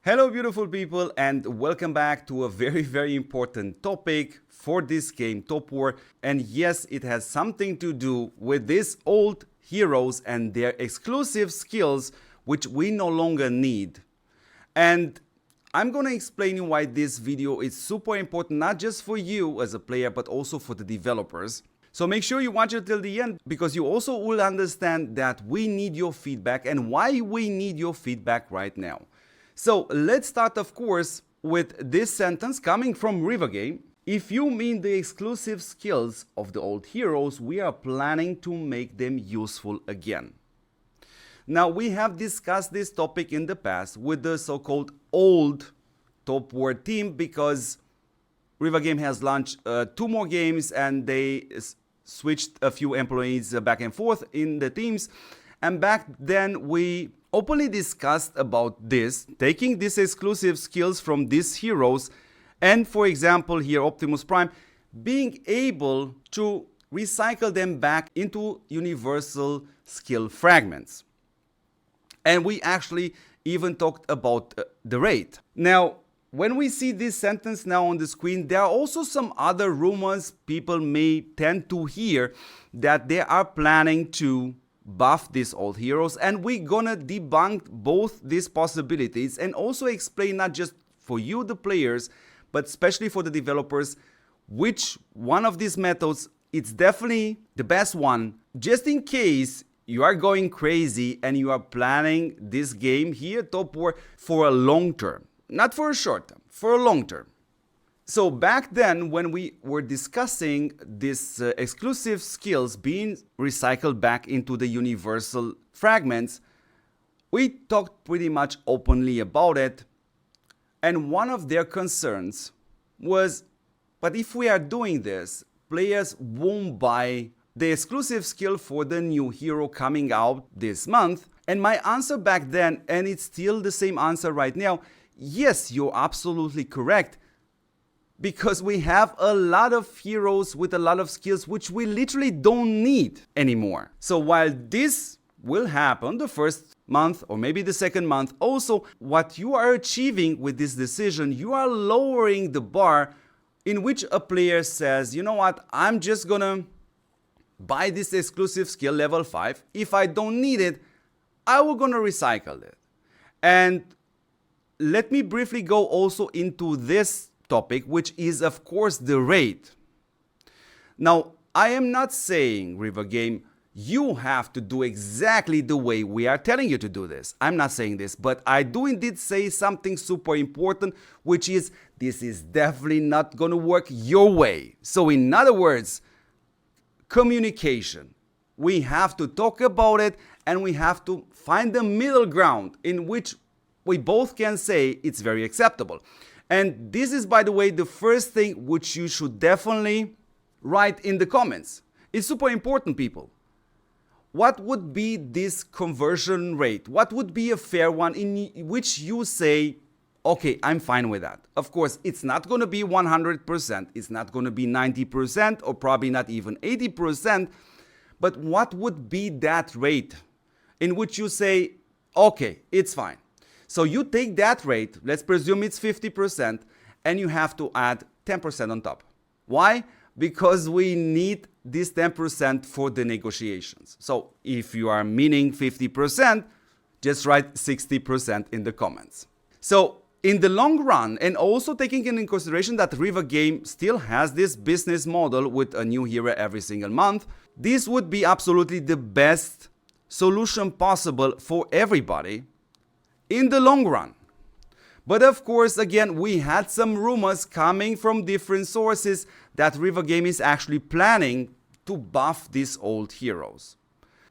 Hello beautiful people, and welcome back to a very important topic for this game, TOPWAR. And yes, it has something to do with these old heroes and their exclusive skills which we no longer need. And I'm gonna explain you why this video is super important, not just for you as a player but also for the developers. So make sure you watch it till the end, because you also will understand that we need your feedback and why we need your feedback right now. So let's start, of course, with this sentence coming from Rivergame. If you mean the exclusive skills of the old heroes, we are planning to make them useful again. Now, we have discussed this topic in the past with the so-called old TOPWAR team, because Rivergame has launched 2 more games and they switched a few employees back and forth in the teams. And back then we openly discussed about this, taking these exclusive skills from these heroes, and for example here Optimus Prime, being able to recycle them back into universal skill fragments. And we actually even talked about the rate. Now, when we see this sentence now on the screen, there are also some other rumors people may tend to hear that they are planning to buff these old heroes, and we're gonna debunk both these possibilities and also explain, not just for you the players but especially for the developers, which one of these methods it's definitely the best one, just in case you are going crazy and you are planning this game here, TOPWAR, for a long term, not for a short term, for a long term. So back then, when we were discussing these exclusive skills being recycled back into the universal fragments, we talked pretty much openly about it. And one of their concerns was, but if we are doing this, players won't buy the exclusive skill for the new hero coming out this month. And my answer back then, and it's still the same answer right now, yes, you're absolutely correct. Because we have a lot of heroes with a lot of skills which we literally don't need anymore. So while this will happen the first month or maybe the second month, also what you are achieving with this decision, you are lowering the bar in which a player says, you know what, I'm just gonna buy this exclusive skill level 5. If I don't need it, I will gonna recycle it. And let me briefly go also into this topic, which is of course the rate. Now, I am not saying, Rivergame, you have to do exactly the way we are telling you to do this. I'm not saying this, but I do indeed say something super important, which is this is definitely not going to work your way. So in other words, communication. We have to talk about it and we have to find the middle ground in which we both can say it's very acceptable. And this is, by the way, the first thing which you should definitely write in the comments. It's super important, people. What would be this conversion rate? What would be a fair one in which you say, okay, I'm fine with that? Of course, it's not going to be 100%. It's not going to be 90% or probably not even 80%. But what would be that rate in which you say, okay, it's fine? So you take that rate, let's presume it's 50%, and you have to add 10% on top. Why? Because we need this 10% for the negotiations. So if you are meaning 50%, just write 60% in the comments. So in the long run, and also taking into consideration that Rivergame still has this business model with a new hero every single month, this would be absolutely the best solution possible for everybody in the long run. But of course, again, we had some rumors coming from different sources that Rivergame is actually planning to buff these old heroes.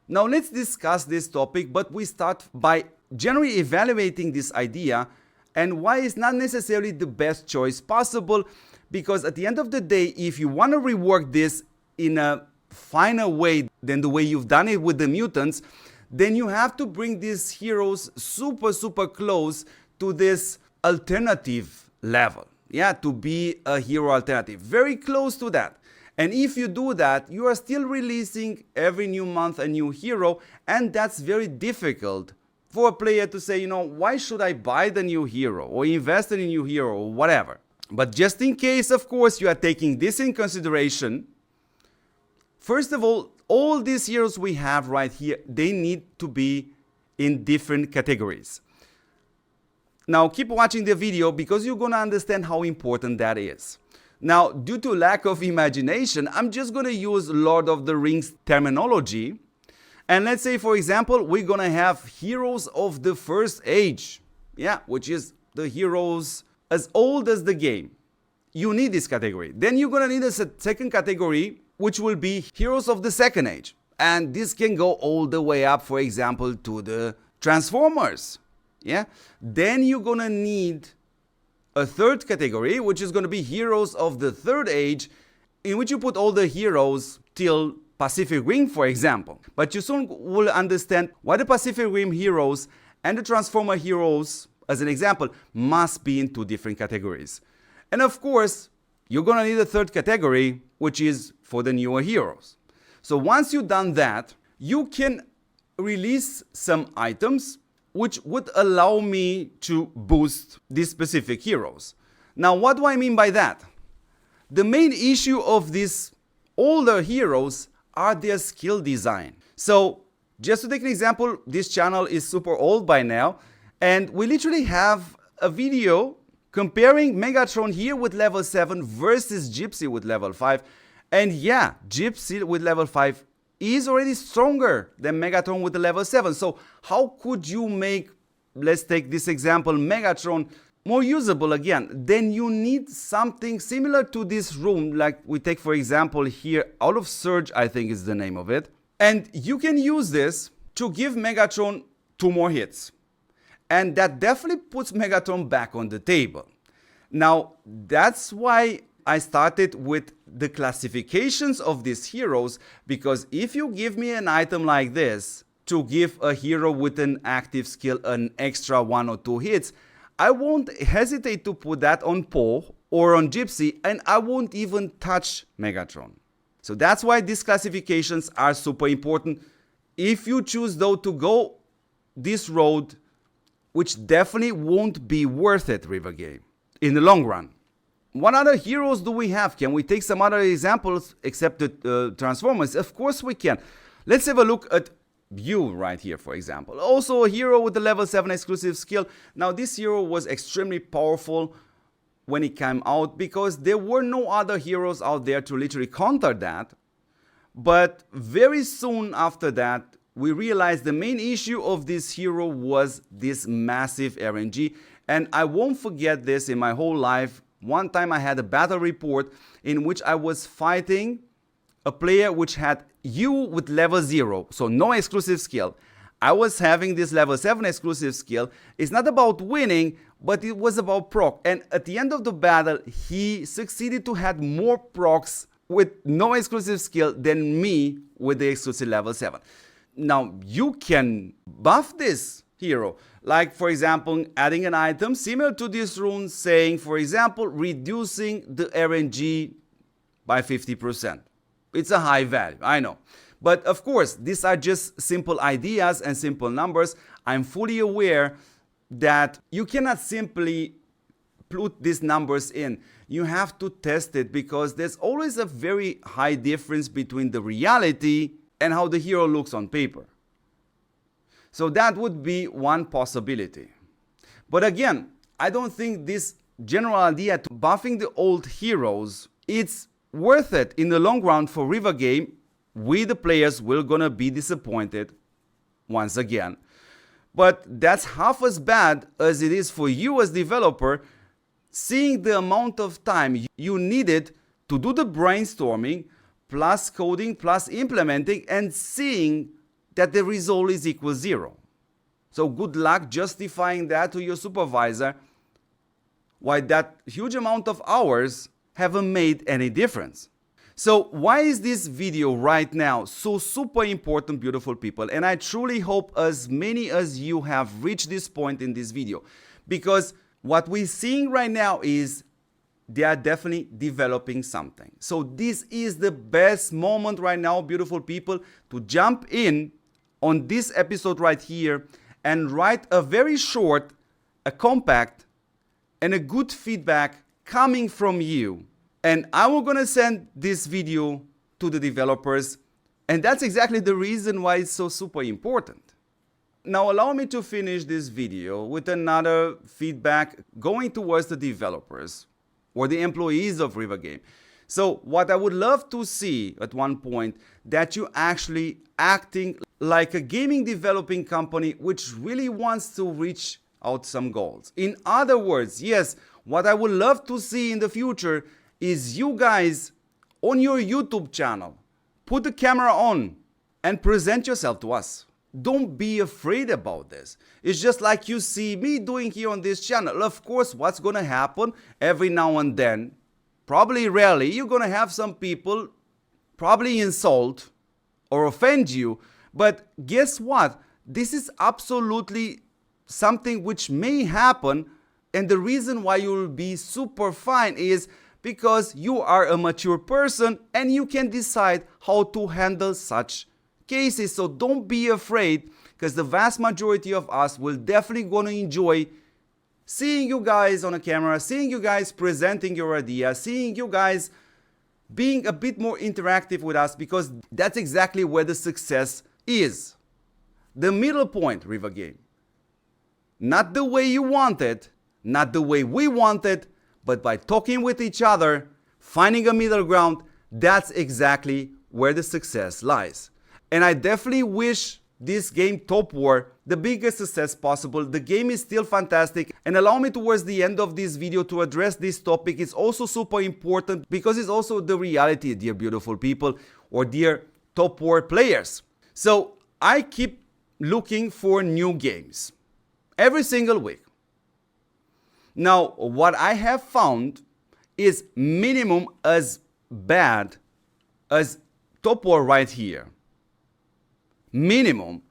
Now let's discuss this topic, but we start by generally evaluating this idea and why it's not necessarily the best choice possible, because at the end of the day, if you want to rework this in a finer way than the way you've done it with the mutants, then you have to bring these heroes super close to this alternative level. Yeah, to be a hero alternative, very close to that. And if you do that, you are still releasing every new month a new hero, and that's very difficult for a player to say, why should I buy the new hero or invest in a new hero or whatever. But just in case, of course, you are taking this in consideration, first of all these heroes we have right here, they need to be in different categories. Now keep watching the video because you're gonna understand how important that is. Now, due to lack of imagination, I'm just gonna use Lord of the Rings terminology. And let's say, for example, we're gonna have heroes of the first age. Yeah, which is the heroes as old as the game. You need this category. Then you're gonna need a second category, which will be heroes of the second age. And this can go all the way up, for example, to the Transformers. Yeah. Then you're gonna need a third category, which is gonna be heroes of the third age, in which you put all the heroes till Pacific Rim, for example. But you soon will understand why the Pacific Rim heroes and the Transformer heroes, as an example, must be in two different categories. And of course, you're gonna need a third category, which is for the newer heroes. So once you've done that, you can release some items which would allow me to boost these specific heroes. Now, what do I mean by that? The main issue of these older heroes are their skill design. So just to take an example, this channel is super old by now, and we literally have a video comparing Megatron here with level 7 versus Gypsy with level 5. And yeah, Gypsy with level 5 is already stronger than Megatron with the level 7. So how could you make, let's take this example, Megatron more usable again? Then you need something similar to this room, like we take for example here, Out of Surge, I think is the name of it. And you can use this to give Megatron 2 more hits. And that definitely puts Megatron back on the table. Now, that's why I started with the classifications of these heroes, because if you give me an item like this to give a hero with an active skill an extra 1 or 2 hits, I won't hesitate to put that on Poe or on Gypsy, and I won't even touch Megatron. So that's why these classifications are super important. If you choose though to go this road, which definitely won't be worth it, Rivergame, in the long run. What other heroes do we have? Can we take some other examples except the Transformers? Of course we can. Let's have a look at you right here, for example. Also a hero with the level 7 exclusive skill. Now this hero was extremely powerful when it came out because there were no other heroes out there to literally counter that. But very soon after that, we realized the main issue of this hero was this massive RNG. And I won't forget this in my whole life. One time I had a battle report in which I was fighting a player which had U with level 0, so no exclusive skill. I was having this level 7 exclusive skill. It's not about winning, but it was about proc. And at the end of the battle, he succeeded to have more procs with no exclusive skill than me with the exclusive level 7. Now, you can buff this hero. Like, for example, adding an item similar to this rune saying, for example, reducing the RNG by 50%. It's a high value, I know. But of course, these are just simple ideas and simple numbers. I'm fully aware that you cannot simply put these numbers in. You have to test it because there's always a very high difference between the reality and how the hero looks on paper. So that would be one possibility. But again, I don't think this general idea to buffing the old heroes, it's worth it in the long run for Rivergame. We the players will gonna be disappointed once again. But that's half as bad as it is for you as developer, seeing the amount of time you needed to do the brainstorming, plus coding, plus implementing, and seeing that the result is equal 0. So good luck justifying that to your supervisor, why that huge amount of hours haven't made any difference. So why is this video right now so super important, beautiful people? And I truly hope as many as you have reached this point in this video, because what we're seeing right now is they are definitely developing something. So this is the best moment right now, beautiful people, to jump in on this episode right here and write a very short, a compact, and a good feedback coming from you. And I will gonna send this video to the developers, and that's exactly the reason why it's so super important. Now allow me to finish this video with another feedback going towards the developers or the employees of Rivergame. So what I would love to see at one point, that you actually acting like a gaming developing company which really wants to reach out some goals. In other words, yes, what I would love to see in the future is you guys on your YouTube channel, put the camera on and present yourself to us. Don't be afraid about this. It's just like you see me doing here on this channel. Of course, what's gonna happen every now and then, probably rarely, you're gonna have some people probably insult or offend you. But guess what? This is absolutely something which may happen, and the reason why you will be super fine is because you are a mature person and you can decide how to handle such cases. So don't be afraid, because the vast majority of us will definitely gonna enjoy seeing you guys on a camera, seeing you guys presenting your idea, seeing you guys being a bit more interactive with us, because that's exactly where the success is. The middle point, Rivergame. Not the way you want it, not the way we want it, but by talking with each other, finding a middle ground, that's exactly where the success lies. And I definitely wish this game TOPWAR the biggest success possible. The game is still fantastic, and allow me towards the end of this video to address this topic. It's also super important because it's also the reality, dear beautiful people, or dear TOPWAR players. So I keep looking for new games every single week. Now what I have found is minimum as bad as TOPWAR right here. Minimum.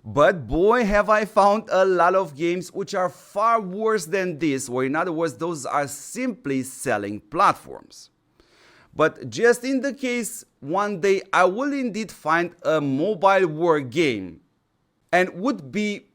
But boy, have I found a lot of games which are far worse than this, or in other words, those are simply selling platforms. But just in the case one day I will indeed find a mobile war game and would be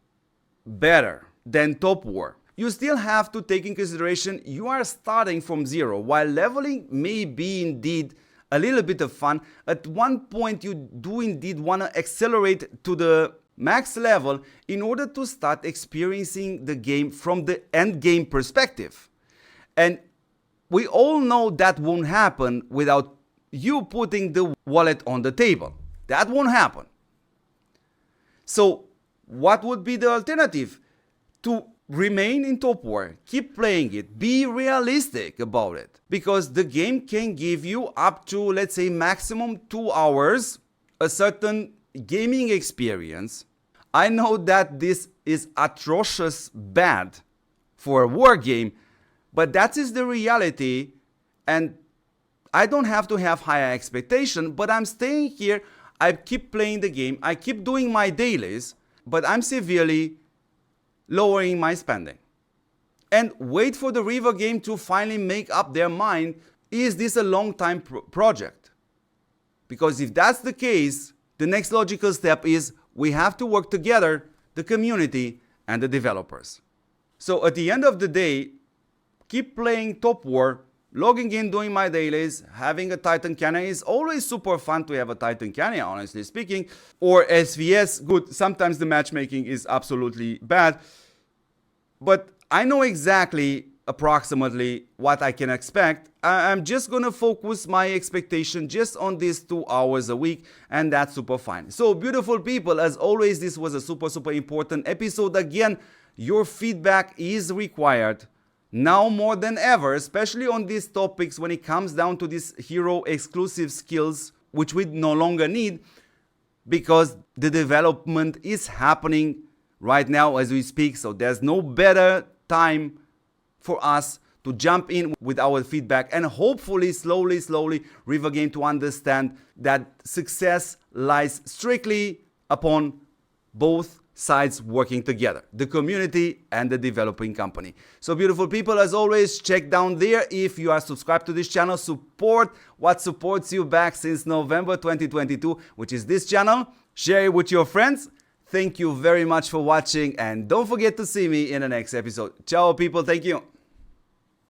better than TOPWAR, you still have to take in consideration you are starting from zero. While leveling may be indeed a little bit of fun, at one point you do indeed want to accelerate to the max level in order to start experiencing the game from the end game perspective. And we all know that won't happen without you putting the wallet on the table. That won't happen. So what would be the alternative? To remain in TOPWAR, keep playing it, be realistic about it, because the game can give you up to, let's say, maximum 2 hours, a certain gaming experience. I know that this is atrocious bad for a war game, but that is the reality, and I don't have to have higher expectation, but I'm staying here, I keep playing the game, I keep doing my dailies, but I'm severely lowering my spending. And wait for the Rivergame to finally make up their mind, is this a long time project? Because if that's the case, the next logical step is we have to work together, the community and the developers. So at the end of the day, keep playing TOPWAR, logging in, doing my dailies, having a Titan cannon. Is always super fun to have a Titan cannon, honestly speaking. Or SVS, good. Sometimes the matchmaking is absolutely bad. But I know exactly, approximately, what I can expect. I'm just gonna focus my expectation just on these 2 hours a week, and that's super fine. So beautiful people, as always, this was a super important episode. Again, your feedback is required now more than ever, especially on these topics when it comes down to these hero exclusive skills, which we no longer need, because the development is happening right now as we speak. So there's no better time for us to jump in with our feedback, and hopefully slowly Rivergame to understand that success lies strictly upon both sides working together, the community and the developing company. So beautiful people, as always, check down there if you are subscribed to this channel. Support what supports you back since November 2022, which is this channel. Share it with your friends. Thank you very much for watching, and don't forget to see me in the next episode. Ciao people, thank you.